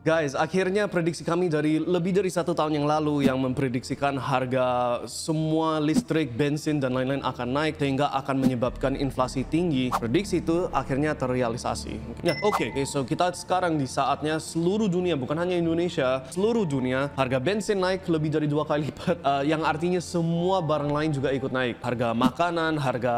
Guys, akhirnya prediksi kami dari lebih dari 1 tahun yang lalu yang memprediksikan harga semua listrik, bensin, dan lain-lain akan naik sehingga akan menyebabkan inflasi tinggi. Prediksi itu akhirnya terrealisasi. Ya, oke. So kita sekarang di saatnya seluruh dunia, bukan hanya Indonesia, seluruh dunia, harga bensin naik lebih dari 2 kali lipat. Yang artinya semua barang lain juga ikut naik. Harga makanan, harga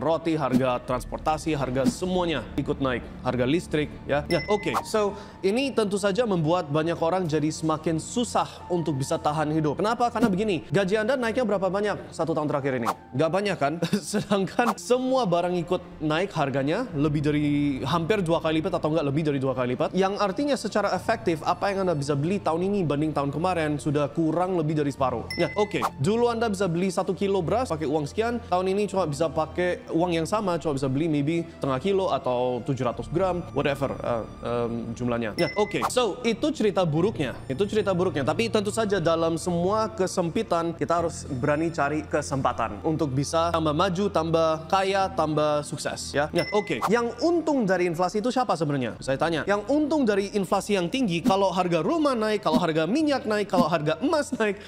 roti, harga transportasi, harga semuanya ikut naik. Harga listrik, ya. Ya, oke. So ini tentu saja membuat banyak orang jadi semakin susah untuk bisa tahan hidup. Kenapa? Karena begini, gaji Anda naiknya berapa banyak 1 tahun terakhir ini? Nggak banyak kan? Sedangkan semua barang ikut naik harganya lebih dari hampir 2 kali lipat atau nggak lebih dari 2 kali lipat. Yang artinya secara efektif, apa yang Anda bisa beli tahun ini banding tahun kemarin sudah kurang lebih dari separuh. Ya, oke. Dulu Anda bisa beli 1 kilo beras pakai uang sekian, tahun ini cuma bisa pakai uang yang sama, cuma bisa beli maybe setengah kilo atau 700 gram, whatever jumlahnya. Ya, oke. So, itu cerita buruknya. Itu cerita buruknya. Tapi tentu saja dalam semua kesempitan, kita harus berani cari kesempatan untuk bisa tambah maju, tambah kaya, tambah sukses. Ya, ya, oke. Yang untung dari inflasi itu siapa sebenarnya? Saya tanya. Yang untung dari inflasi yang tinggi, kalau harga rumah naik, kalau harga minyak naik, kalau harga emas naik,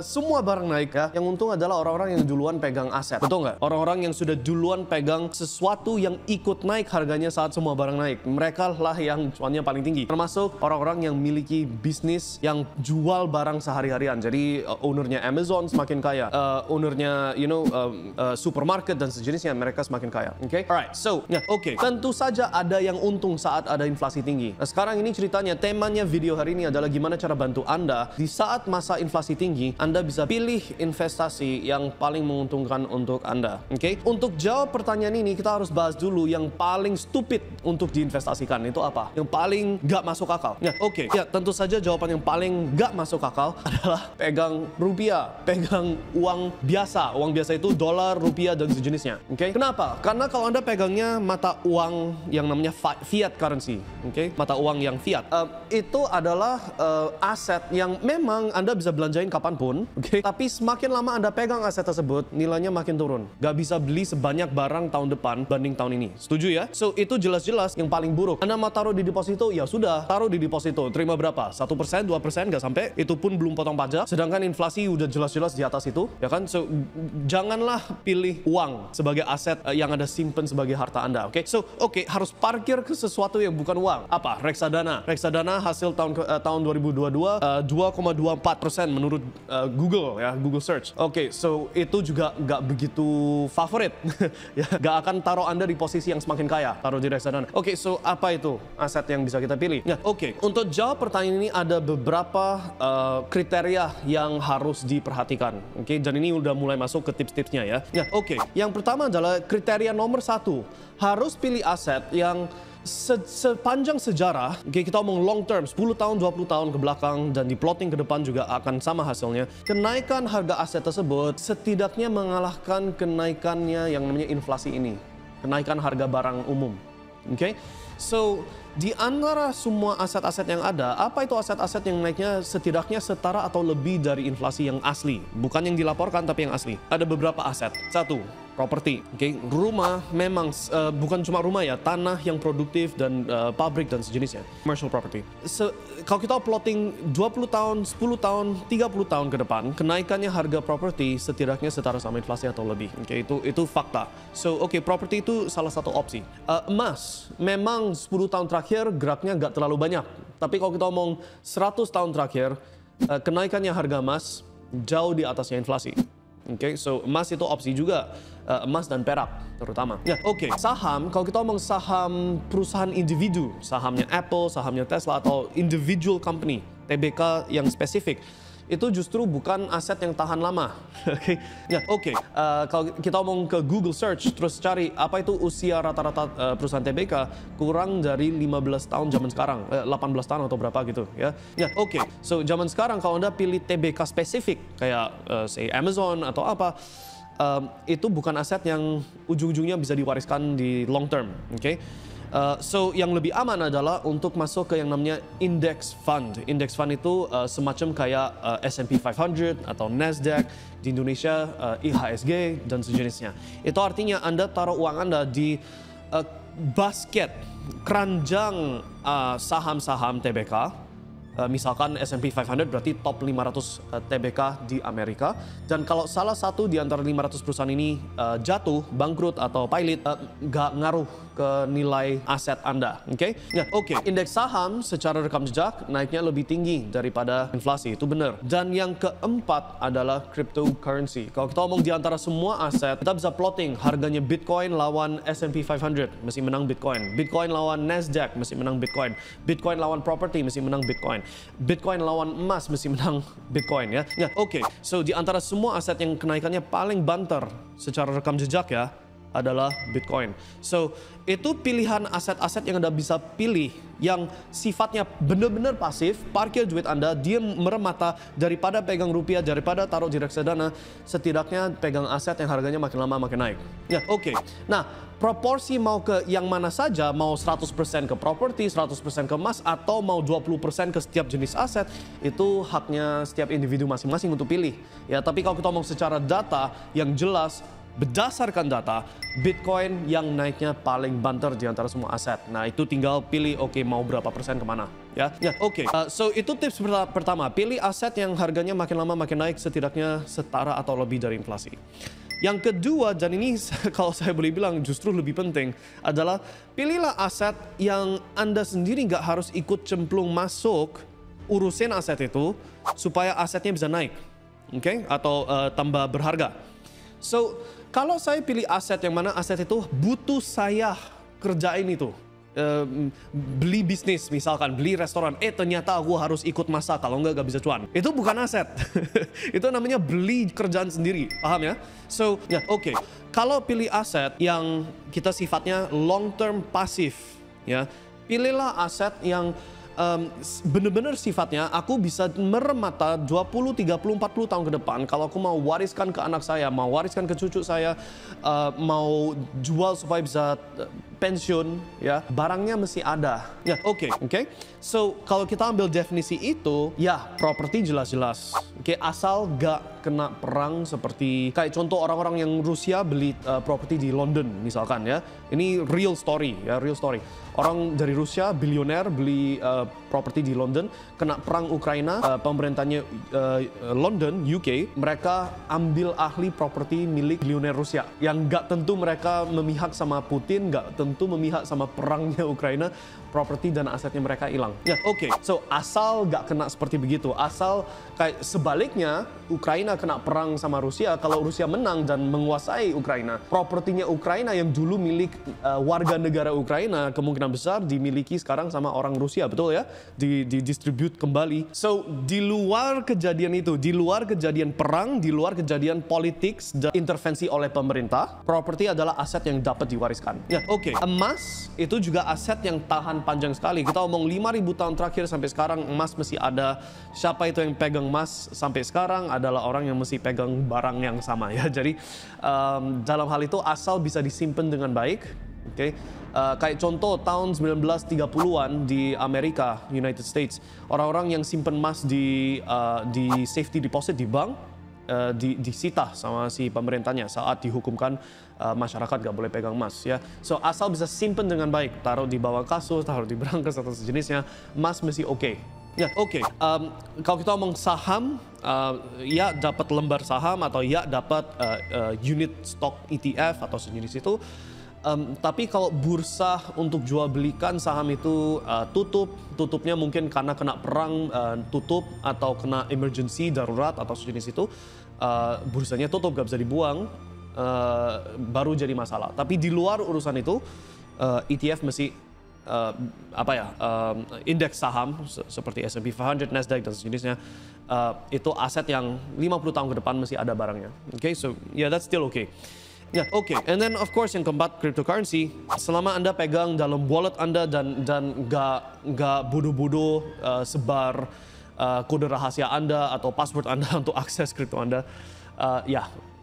semua barang naik ya. Yang untung adalah orang-orang yang duluan pegang aset. Betul nggak? Orang-orang yang sudah duluan pegang sesuatu yang ikut naik harganya saat semua barang naik. Mereka lah yang cuannya paling tinggi. Termasuk orang-orang yang memiliki bisnis yang jual barang sehari-harian. Jadi ownernya Amazon semakin kaya, ownernya supermarket dan sejenisnya, mereka semakin kaya. Oke, alright. So, ya, oke. Tentu saja ada yang untung saat ada inflasi tinggi. Nah, sekarang ini ceritanya, temanya video hari ini adalah gimana cara bantu Anda di saat masa inflasi tinggi, Anda bisa pilih investasi yang paling menguntungkan untuk Anda. Oke, untuk jawab pertanyaan ini kita harus bahas dulu yang paling stupid untuk diinvestasikan itu apa? Yang paling nggak masuk akal. Ya, oke. Ya, tentu saja jawaban yang paling nggak masuk akal adalah pegang rupiah, pegang uang biasa. Uang biasa itu dolar, rupiah, dan sejenisnya. Oke? Kenapa? Karena kalau Anda pegangnya mata uang yang namanya fiat currency, oke? Mata uang yang fiat, itu adalah aset yang memang Anda bisa belanjain kapanpun, oke? Tapi semakin lama Anda pegang aset tersebut, nilainya makin turun. Nggak bisa beli sebanyak barang tahun depan banding tahun ini. Setuju ya? So, itu jelas-jelas yang paling buruk. Anda mau taruh di deposito, ya sudah, taruh di deposito. Terima berapa? 1%, 2%, nggak sampai. Itu pun belum potong pajak. Sedangkan inflasi udah jelas-jelas di atas itu, ya kan? So, janganlah pilih uang sebagai aset yang Anda simpen sebagai harta Anda, oke? So, oke, harus parkir ke sesuatu yang bukan uang. Apa? Reksadana. Reksadana hasil tahun 2022 2,24% menurut Google ya, Google Search. Oke, so itu juga nggak begitu favorit. Ya, nggak akan taruh Anda di posisi yang semakin kaya, taruh di reksadana. Oke, so apa itu aset yang bisa kita pilih? Ya, oke. Untuk jawab pertanyaan ini ada beberapa kriteria yang harus diperhatikan. Oke, dan ini udah mulai masuk ke tips-tipsnya ya. Ya, oke. Yang pertama adalah kriteria nomor 1. Harus pilih aset yang sepanjang sejarah, oke, kita omong long term, 10 tahun, 20 tahun ke belakang, dan di plotting ke depan juga akan sama hasilnya. Kenaikan harga aset tersebut setidaknya mengalahkan kenaikannya yang namanya inflasi ini. Kenaikan harga barang umum. Oke? So, di antara semua aset-aset yang ada, apa itu aset-aset yang naiknya setidaknya setara atau lebih dari inflasi yang asli? Bukan yang dilaporkan, tapi yang asli. Ada beberapa aset. 1, properti. Oke, rumah memang bukan cuma rumah ya, tanah yang produktif dan pabrik dan sejenisnya. Commercial property. Kalau kita plotting 20 tahun, 10 tahun, 30 tahun ke depan, kenaikannya harga properti setidaknya setara sama inflasi atau lebih. Oke, itu fakta. So, oke, properti itu salah satu opsi. Emas, memang 10 tahun terakhir geraknya nggak terlalu banyak. Tapi kalau kita omong 100 tahun terakhir, kenaikannya harga emas jauh di atasnya inflasi. Oke, so emas itu opsi juga, emas dan perak terutama. Ya, oke. Saham, kalau kita ngomong saham perusahaan individu, sahamnya Apple, sahamnya Tesla, atau individual company, TBK yang spesifik, itu justru bukan aset yang tahan lama. Oke, ya, oke. Kalau kita ngomong ke Google Search, terus cari apa itu usia rata-rata perusahaan TBK, kurang dari 15 tahun zaman sekarang, 18 tahun atau berapa gitu, ya. Ya, oke. So, zaman sekarang kalau Anda pilih TBK spesifik, kayak say Amazon atau apa, itu bukan aset yang ujung-ujungnya bisa diwariskan di long term, oke? So, yang lebih aman adalah untuk masuk ke yang namanya index fund. Index fund itu semacam kayak S&P 500 atau Nasdaq, di Indonesia IHSG dan sejenisnya. Itu artinya Anda taruh uang Anda di basket, keranjang saham-saham TBK, Misalkan S&P 500 berarti top 500 TBK di Amerika. Dan kalau salah satu di antara 500 perusahaan ini jatuh, bangkrut atau pilot, nggak ngaruh ke nilai aset Anda. Oke? Indeks saham secara rekam jejak naiknya lebih tinggi daripada inflasi. Itu benar. Dan yang keempat adalah cryptocurrency. Kalau kita ngomong di antara semua aset, kita bisa plotting harganya Bitcoin lawan S&P 500, mesti menang Bitcoin. Bitcoin lawan Nasdaq, mesti menang Bitcoin. Bitcoin lawan property, mesti menang Bitcoin. Bitcoin lawan emas, mesti menang Bitcoin ya. So di antara semua aset yang kenaikannya paling banter secara rekam jejak ya, adalah Bitcoin. So, itu pilihan aset-aset yang Anda bisa pilih yang sifatnya benar-benar pasif, parkir duit Anda, diam merem mata, daripada pegang rupiah, daripada taruh di reksadana, setidaknya pegang aset yang harganya makin lama makin naik. Nah, proporsi mau ke yang mana saja, mau 100% ke properti, 100% ke emas, atau mau 20% ke setiap jenis aset, itu haknya setiap individu masing-masing untuk pilih. Ya, tapi kalau kita ngomong secara data yang jelas, berdasarkan data, Bitcoin yang naiknya paling banter di antara semua aset. Nah, itu tinggal pilih, mau berapa persen kemana. So itu tips pertama, pilih aset yang harganya makin lama makin naik, setidaknya setara atau lebih dari inflasi. Yang kedua, dan ini kalau saya boleh bilang justru lebih penting, adalah pilihlah aset yang Anda sendiri nggak harus ikut cemplung masuk, urusin aset itu, supaya asetnya bisa naik. Atau tambah berharga. So, kalau saya pilih aset yang mana aset itu butuh saya kerjain itu. Beli bisnis misalkan, beli restoran, ternyata aku harus ikut masak, kalau nggak bisa cuan. Itu bukan aset. Itu namanya beli kerjaan sendiri, paham ya? So, kalau pilih aset yang kita sifatnya long term pasif, ya, pilihlah aset yang benar-benar sifatnya aku bisa merem mata 20, 30, 40 tahun ke depan. Kalau aku mau wariskan ke anak saya, mau wariskan ke cucu saya, mau jual supaya bisa pensiun, ya, barangnya mesti ada. So, kalau kita ambil definisi itu, ya, properti jelas-jelas. Asal gak kena perang seperti, kayak contoh orang-orang yang Rusia beli properti di London, misalkan ya. Ini real story, ya, real story. Orang dari Rusia, bilioner, beli properti di London, kena perang Ukraina, pemerintahnya London, UK, mereka ambil ahli properti milik bilioner Rusia. Yang gak tentu mereka memihak sama Putin, gak tentu memihak sama perangnya Ukraina, properti dan asetnya mereka hilang. So asal gak kena seperti begitu, asal kayak sebaliknya, Ukraina kena perang sama Rusia, kalau Rusia menang dan menguasai Ukraina, propertinya Ukraina yang dulu milik warga negara Ukraina, kemungkinan besar dimiliki sekarang sama orang Rusia, betul ya? Didistribute kembali. So, di luar kejadian itu, di luar kejadian perang, di luar kejadian politik dan intervensi oleh pemerintah, properti adalah aset yang dapat diwariskan. Emas itu juga aset yang tahan panjang sekali. Kita omong 5.000 tahun terakhir sampai sekarang emas masih ada. Siapa itu yang pegang emas sampai sekarang adalah orang yang mesti pegang barang yang sama ya. Jadi dalam hal itu asal bisa disimpan dengan baik. Kayak contoh tahun 1930-an di Amerika, United States, orang-orang yang simpen emas di safety deposit di bank disita sama si pemerintahnya saat dihukumkan masyarakat gak boleh pegang emas ya. So asal bisa simpen dengan baik, taruh di bawah kasur, taruh di berangkas atau sejenisnya, emas mesti oke. Kalau kita ngomong saham, ya dapat lembar saham atau ya dapat unit stock ETF atau sejenis itu. Tapi kalau bursa untuk jual belikan saham itu tutupnya mungkin karena kena perang tutup atau kena emergency darurat atau sejenis itu, bursanya tutup gak bisa dibuang, baru jadi masalah. Tapi di luar urusan itu, ETF mesti indeks saham seperti S&P 500, Nasdaq dan sejenisnya, itu aset yang 50 tahun ke depan mesti ada barangnya. So yeah, that's still okay. And then of course yang keempat, cryptocurrency. Selama Anda pegang dalam wallet Anda dan nggak bodoh-bodoh sebar kode rahasia Anda atau password Anda untuk akses kripto Anda,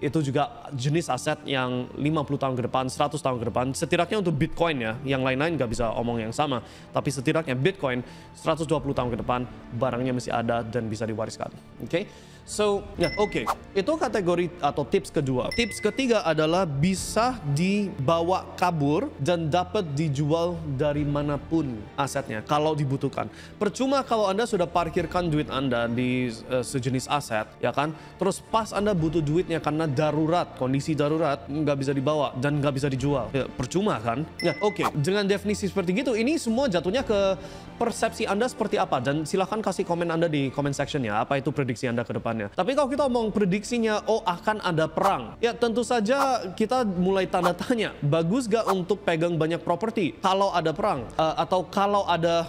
itu juga jenis aset yang 50 tahun ke depan, 100 tahun ke depan, setidaknya untuk Bitcoin ya, yang lain-lain nggak bisa omong yang sama, tapi setidaknya Bitcoin 120 tahun ke depan barangnya masih ada dan bisa diwariskan. Oke? So, ya oke. Itu kategori atau tips kedua. Tips ketiga adalah bisa dibawa kabur dan dapat dijual dari manapun asetnya kalau dibutuhkan. Percuma kalau Anda sudah parkirkan duit Anda di sejenis aset, ya kan? Terus pas Anda butuh duitnya karena darurat, kondisi darurat, nggak bisa dibawa dan nggak bisa dijual. Ya, percuma kan? Ya oke. Dengan definisi seperti gitu, ini semua jatuhnya ke persepsi Anda seperti apa. Dan silahkan kasih komen Anda di comment section ya, apa itu prediksi Anda ke depan. Tapi kalau kita ngomong prediksinya, oh akan ada perang, ya tentu saja kita mulai tanda tanya, bagus gak untuk pegang banyak properti kalau ada perang, atau kalau ada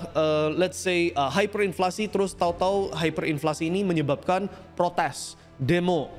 let's say hyperinflasi, terus tahu-tahu hyperinflasi ini menyebabkan protes, demo.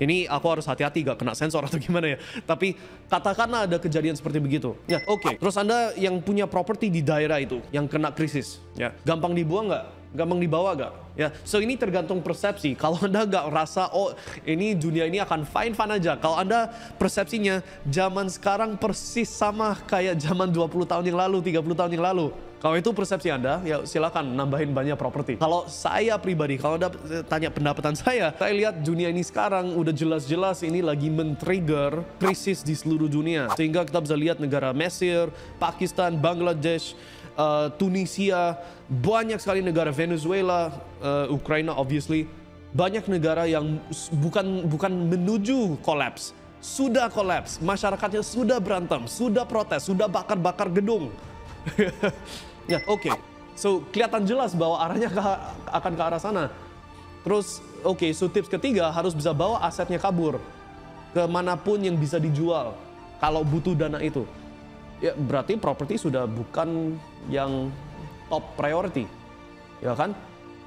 Ini aku harus hati-hati gak kena sensor atau gimana ya, tapi katakanlah ada kejadian seperti begitu, ya oke. Terus Anda yang punya properti di daerah itu yang kena krisis, ya gampang dibuang nggak? Gampang dibawa gak? Ya, so ini tergantung persepsi. Kalau Anda gak rasa, oh ini dunia ini akan fine-fine aja. Kalau Anda persepsinya zaman sekarang persis sama kayak zaman 20 tahun yang lalu, 30 tahun yang lalu. Kalau itu persepsi Anda, ya silakan nambahin banyak properti. Kalau saya pribadi, kalau Anda tanya pendapatan saya lihat dunia ini sekarang udah jelas-jelas ini lagi men-trigger krisis di seluruh dunia. Sehingga kita bisa lihat negara Mesir, Pakistan, Bangladesh, Tunisia, banyak sekali negara, Venezuela, Ukraina obviously, banyak negara yang bukan menuju kolaps, sudah kolaps, masyarakatnya sudah berantem, sudah protes, sudah bakar-bakar gedung. Ya oke. So kelihatan jelas bahwa arahnya akan ke arah sana. Terus oke, so tips ketiga harus bisa bawa asetnya kabur kemanapun yang bisa dijual kalau butuh dana itu. Ya berarti properti sudah bukan yang top priority, ya kan?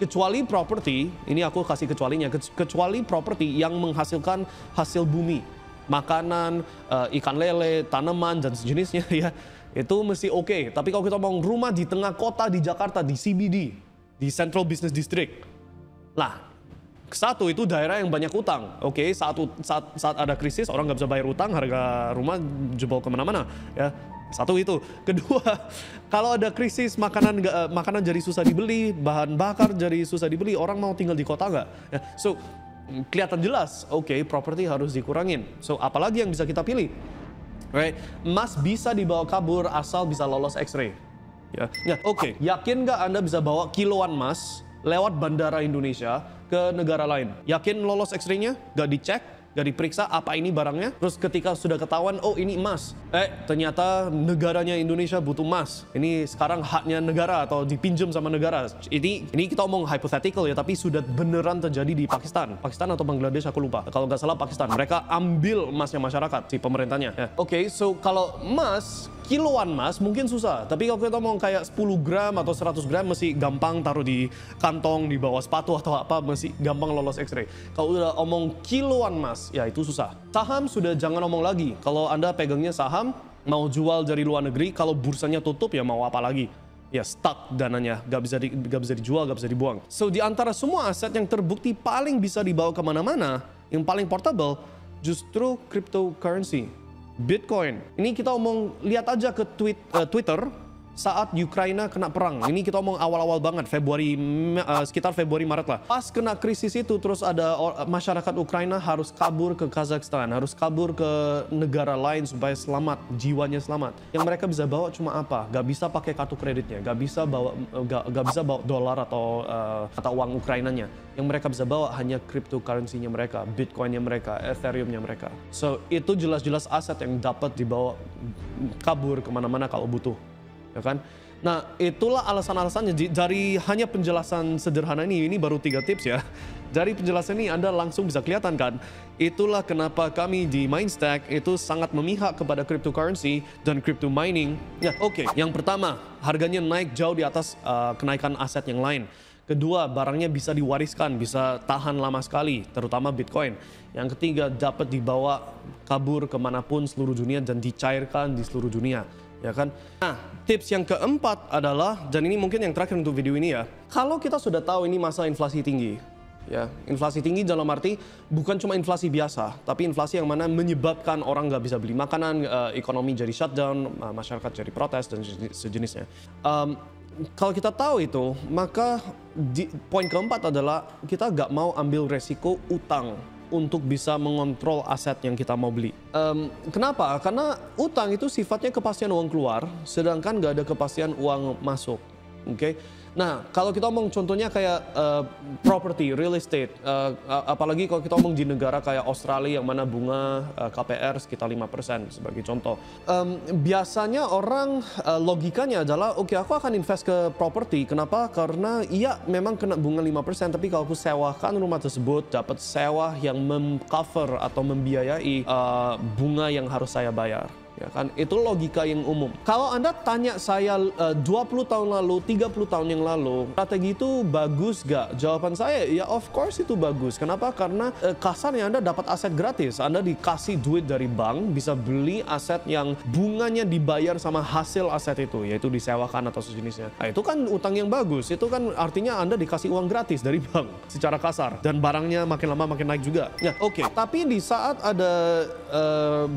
Kecuali properti, ini aku kasih kecualinya, kecuali properti yang menghasilkan hasil bumi, makanan, ikan lele, tanaman dan sejenisnya ya, itu mesti oke. Tapi kalau kita mau rumah di tengah kota di Jakarta, di CBD, di Central Business District, lah satu itu daerah yang banyak utang, oke. Saat ada krisis orang nggak bisa bayar utang, harga rumah jebol kemana-mana, ya. Satu itu. Kedua, kalau ada krisis makanan jadi susah dibeli, bahan bakar jadi susah dibeli, orang mau tinggal di kota nggak? Ya, so kelihatan jelas, oke, properti harus dikurangin. So apalagi yang bisa kita pilih? Right? Emas bisa dibawa kabur asal bisa lolos X-ray. Ya, oke. Yakin nggak Anda bisa bawa kiloan emas lewat bandara Indonesia ke negara lain? Yakin lolos X-ray-nya? Nggak dicek? Gak diperiksa apa ini barangnya, terus ketika sudah ketahuan, oh ini emas, ternyata negaranya Indonesia butuh emas, ini sekarang haknya negara atau dipinjam sama negara. Ini kita omong hypothetical ya, tapi sudah beneran terjadi di Pakistan atau Bangladesh, aku lupa. Kalau nggak salah Pakistan, mereka ambil emasnya masyarakat, si pemerintahnya. Ya. Oke, so kalau emas, kiloan emas mungkin susah, tapi kalau kita ngomong kayak 10 gram atau 100 gram masih gampang taruh di kantong, di bawah sepatu atau apa, masih gampang lolos X-ray. Kalau udah omong kiloan emas, ya itu susah. Saham sudah jangan ngomong lagi. Kalau Anda pegangnya saham, mau jual dari luar negeri, kalau bursanya tutup ya mau apa lagi? Ya stuck dananya, gak bisa dijual, gak bisa dibuang. So di antara semua aset yang terbukti paling bisa dibawa kemana-mana, yang paling portable, justru cryptocurrency, Bitcoin. Ini kita omong, lihat aja ke Twitter saat Ukraina kena perang. Ini kita omong awal-awal banget, sekitar Februari Maret lah. Pas kena krisis itu, terus ada masyarakat Ukraina harus kabur ke Kazakhstan, harus kabur ke negara lain supaya selamat, jiwanya selamat. Yang mereka bisa bawa cuma apa? Gak bisa pakai kartu kreditnya, gak bisa bawa dolar atau uang Ukrainanya. Yang mereka bisa bawa hanya cryptocurrency-nya mereka, Bitcoin-nya mereka, Ethereum-nya mereka. So itu jelas-jelas aset yang dapat dibawa kabur kemana-mana kalau butuh. Ya kan? Nah, itulah alasan-alasannya. Dari hanya penjelasan sederhana ini baru 3 tips ya. Dari penjelasan ini Anda langsung bisa kelihatan kan? Itulah kenapa kami di Mindstack itu sangat memihak kepada cryptocurrency dan crypto mining. Ya, oke. Yang pertama, harganya naik jauh di atas kenaikan aset yang lain. Kedua, barangnya bisa diwariskan, bisa tahan lama sekali, terutama Bitcoin. Yang ketiga, dapat dibawa kabur kemanapun seluruh dunia dan dicairkan di seluruh dunia. Ya kan? Nah, tips yang keempat adalah, dan ini mungkin yang terakhir untuk video ini ya, kalau kita sudah tahu ini masa inflasi tinggi, Ya, inflasi tinggi dalam arti bukan cuma inflasi biasa, tapi inflasi yang mana menyebabkan orang nggak bisa beli makanan, ekonomi jadi shutdown, masyarakat jadi protes dan sejenisnya. Kalau kita tahu itu, maka poin keempat adalah kita nggak mau ambil resiko utang untuk bisa mengontrol aset yang kita mau beli. Kenapa? Karena utang itu sifatnya kepastian uang keluar, sedangkan nggak ada kepastian uang masuk. Oke. Nah, kalau kita omong contohnya kayak property, real estate, apalagi kalau kita omong di negara kayak Australia yang mana bunga KPR sekitar 5% sebagai contoh. Biasanya orang logikanya adalah, oke, aku akan invest ke property. Kenapa? Karena iya memang kena bunga 5%, tapi kalau aku sewakan rumah tersebut, dapat sewa yang mem-cover atau membiayai bunga yang harus saya bayar. Ya kan, itu logika yang umum. Kalau Anda tanya saya 20 tahun lalu, 30 tahun yang lalu, strategi itu bagus gak? Jawaban saya, ya of course itu bagus. Kenapa? Karena kasarnya Anda dapat aset gratis. Anda dikasih duit dari bank, bisa beli aset yang bunganya dibayar sama hasil aset itu, yaitu disewakan atau sejenisnya. Nah, itu kan utang yang bagus. Itu kan artinya Anda dikasih uang gratis dari bank, secara kasar. Dan barangnya makin lama makin naik juga. Ya, oke. Tapi di saat ada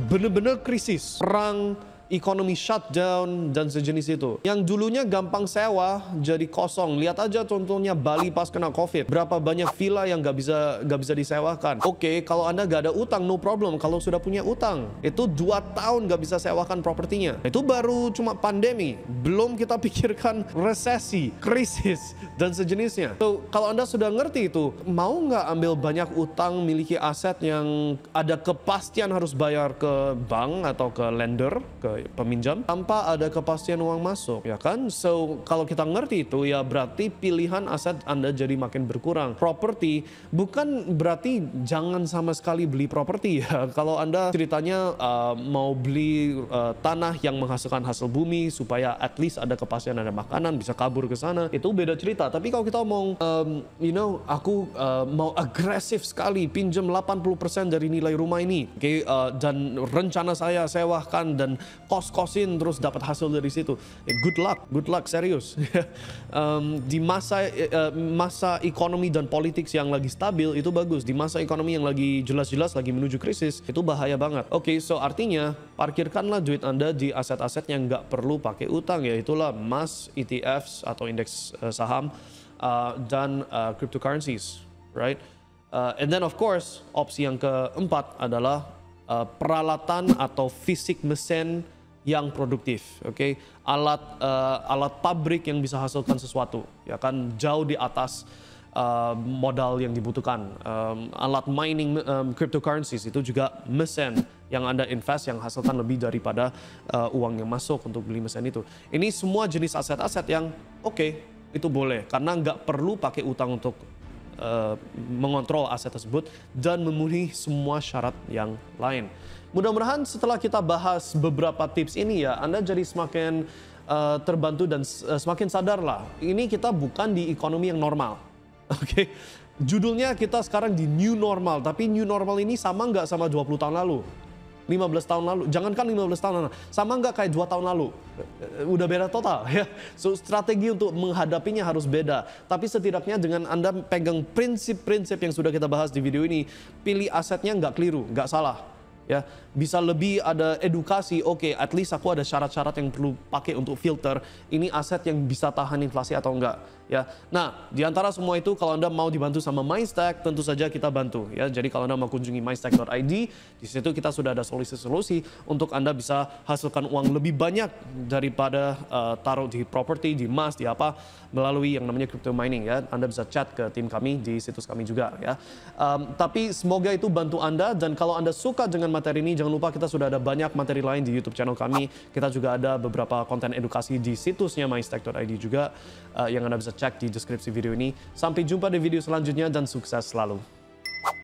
bener-bener krisis, perang, ekonomi shutdown, dan sejenis itu. Yang dulunya gampang sewa, jadi kosong. Lihat aja contohnya Bali pas kena COVID. Berapa banyak villa yang nggak bisa disewakan. Oke, kalau Anda nggak ada utang, no problem. Kalau sudah punya utang, itu 2 tahun nggak bisa sewakan propertinya. Itu baru cuma pandemi. Belum kita pikirkan resesi, krisis, dan sejenisnya. So, kalau Anda sudah ngerti itu, mau nggak ambil banyak utang, miliki aset yang ada kepastian harus bayar ke bank atau ke lender, ke peminjam, tanpa ada kepastian uang masuk, ya kan? So, kalau kita ngerti itu, ya berarti pilihan aset Anda jadi makin berkurang. Properti bukan berarti jangan sama sekali beli properti ya. Kalau Anda ceritanya mau beli tanah yang menghasilkan hasil bumi supaya at least ada kepastian ada makanan, bisa kabur ke sana, itu beda cerita. Tapi kalau kita ngomong, aku mau agresif sekali pinjam 80% dari nilai rumah ini, dan rencana saya sewakan dan kos-kosin terus dapat hasil dari situ. Good luck, serius. Di masa ekonomi dan politik yang lagi stabil itu bagus. Di masa ekonomi yang lagi jelas-jelas lagi menuju krisis, itu bahaya banget. Oke, so artinya parkirkanlah duit Anda di aset-aset yang nggak perlu pakai utang, yaitulah emas, ETFs atau indeks saham, dan cryptocurrencies, right? And then of course, opsi yang keempat adalah peralatan atau fisik mesin yang produktif, oke? Alat pabrik yang bisa hasilkan sesuatu, ya kan, jauh di atas modal yang dibutuhkan. Alat mining cryptocurrencies itu juga mesin yang Anda invest yang hasilkan lebih daripada uang yang masuk untuk beli mesin itu. Ini semua jenis aset-aset yang oke, itu boleh karena nggak perlu pakai utang untuk mengontrol aset tersebut dan memenuhi semua syarat yang lain. Mudah-mudahan setelah kita bahas beberapa tips ini ya, Anda jadi semakin terbantu dan semakin sadar lah. Ini kita bukan di ekonomi yang normal. Oke, judulnya kita sekarang di new normal, tapi new normal ini sama nggak sama 20 tahun lalu? 15 tahun lalu, jangankan 15 tahun lalu, sama nggak kayak 2 tahun lalu? Udah beda total ya. So, strategi untuk menghadapinya harus beda. Tapi setidaknya dengan Anda pegang prinsip-prinsip yang sudah kita bahas di video ini, pilih asetnya nggak keliru, nggak salah. Ya, bisa lebih ada edukasi. Oke, at least aku ada syarat-syarat yang perlu pakai untuk filter ini aset yang bisa tahan inflasi atau enggak, ya. Nah, di antara semua itu kalau Anda mau dibantu sama Mindstack, tentu saja kita bantu, ya. Jadi kalau Anda mau kunjungi mindstack.id, di situ kita sudah ada solusi-solusi untuk Anda bisa hasilkan uang lebih banyak daripada taruh di properti, di emas, di apa, melalui yang namanya crypto mining, ya. Anda bisa chat ke tim kami di situs kami juga, ya. Tapi semoga itu bantu Anda, dan kalau Anda suka dengan materi ini, jangan lupa kita sudah ada banyak materi lain di YouTube channel kami. Kita juga ada beberapa konten edukasi di situsnya mindstack.id juga yang Anda bisa cek di deskripsi video ini. Sampai jumpa di video selanjutnya dan sukses selalu.